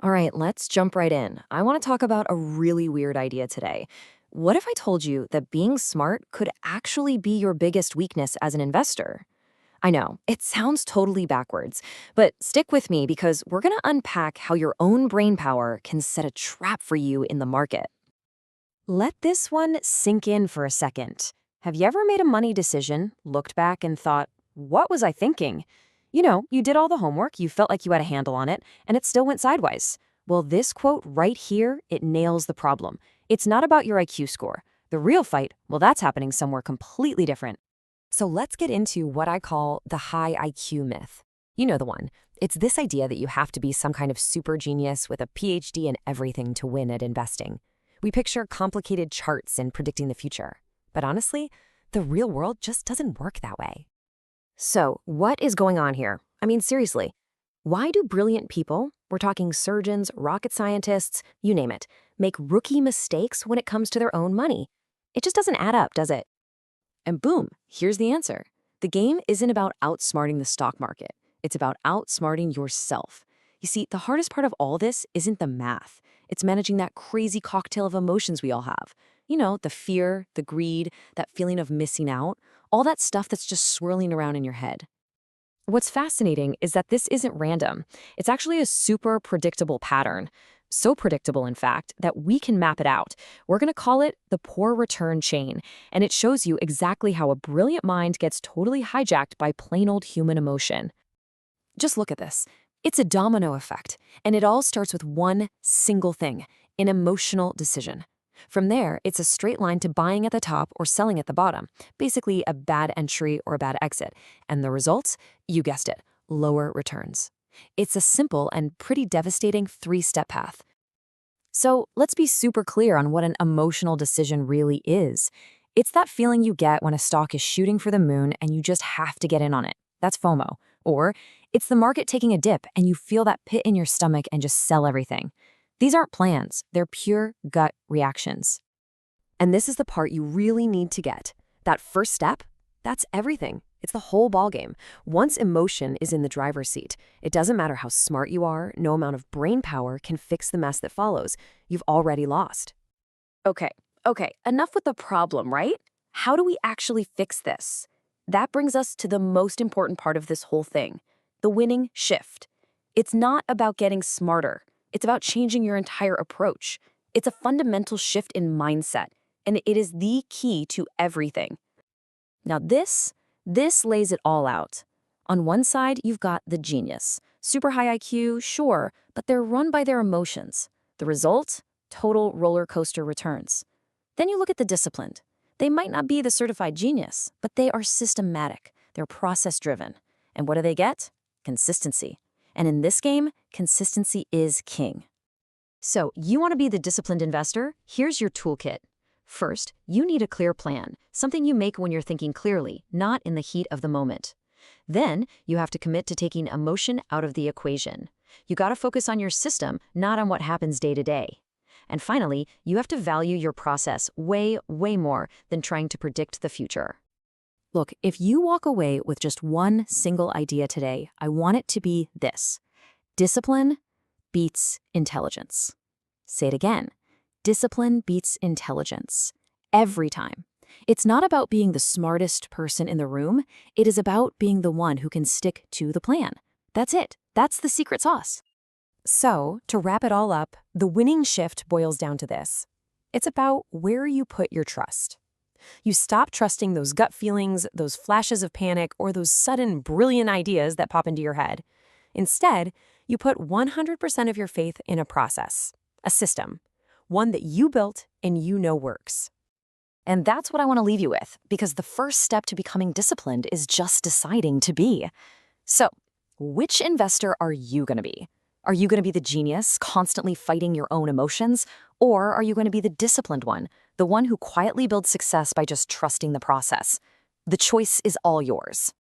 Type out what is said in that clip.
All right, let's jump right in. I want to talk about a really weird idea today. What if I told you that being smart could actually be your biggest weakness as an investor? I know, it sounds totally backwards, but stick with me because we're going to unpack how your own brain power can set a trap for you in the market. Let this one sink in for a second. Have you ever made a money decision, looked back, and thought, what was I thinking? You did all the homework, you felt like you had a handle on it, and it still went sideways. Well, this quote right here, it nails the problem. It's not about your IQ score. The real fight, well, that's happening somewhere completely different. So let's get into what I call the high IQ myth. You know the one. It's this idea that you have to be some kind of super genius with a PhD in everything to win at investing. We picture complicated charts and predicting the future. But honestly, the real world just doesn't work that way. So, what is going on here? I mean, seriously, why do brilliant people, we're talking surgeons, rocket scientists, you name it, make rookie mistakes when it comes to their own money? It just doesn't add up, does it? And boom, here's the answer. The game isn't about outsmarting the stock market. It's about outsmarting yourself. You see, the hardest part of all this isn't the math. It's managing that crazy cocktail of emotions we all have. The fear, the greed, that feeling of missing out, all that stuff that's just swirling around in your head. What's fascinating is that this isn't random. It's actually a super predictable pattern. So predictable, in fact, that we can map it out. We're going to call it the poor return chain, and it shows you exactly how a brilliant mind gets totally hijacked by plain old human emotion. Just look at this. It's a domino effect, and it all starts with one single thing, an emotional decision. From there, it's a straight line to buying at the top or selling at the bottom, basically a bad entry or a bad exit. And the result? You guessed it, lower returns. It's a simple and pretty devastating three-step path. So let's be super clear on what an emotional decision really is. It's that feeling you get when a stock is shooting for the moon and you just have to get in on it. That's FOMO. Or it's the market taking a dip and you feel that pit in your stomach and just sell everything. These aren't plans, they're pure gut reactions. And this is the part you really need to get. That first step, that's everything. It's the whole ballgame. Once emotion is in the driver's seat, it doesn't matter how smart you are, no amount of brain power can fix the mess that follows. You've already lost. Okay, enough with the problem, right? How do we actually fix this? That brings us to the most important part of this whole thing, the winning shift. It's not about getting smarter. It's about changing your entire approach. It's a fundamental shift in mindset, and it is the key to everything. Now this lays it all out. On one side, you've got the genius. Super high IQ, sure, but they're run by their emotions. The result? Total roller coaster returns. Then you look at the disciplined. They might not be the certified genius, but they are systematic. They're process-driven. And what do they get? Consistency. And in this game, consistency is king. So, you want to be the disciplined investor? Here's your toolkit. First, you need a clear plan, something you make when you're thinking clearly, not in the heat of the moment. Then, you have to commit to taking emotion out of the equation. You got to focus on your system, not on what happens day to day. And finally, you have to value your process way, way more than trying to predict the future. Look, if you walk away with just one single idea today, I want it to be this: discipline beats intelligence. Say it again. Discipline beats intelligence. Every time. It's not about being the smartest person in the room. It is about being the one who can stick to the plan. That's it. That's the secret sauce. So, to wrap it all up, the winning shift boils down to this. It's about where you put your trust. You stop trusting those gut feelings, those flashes of panic, or those sudden brilliant ideas that pop into your head. Instead, you put 100% of your faith in a process, a system, one that you built and you know works. And that's what I want to leave you with, because the first step to becoming disciplined is just deciding to be. So, which investor are you going to be? Are you going to be the genius, constantly fighting your own emotions? Or are you going to be the disciplined one, the one who quietly builds success by just trusting the process? The choice is all yours.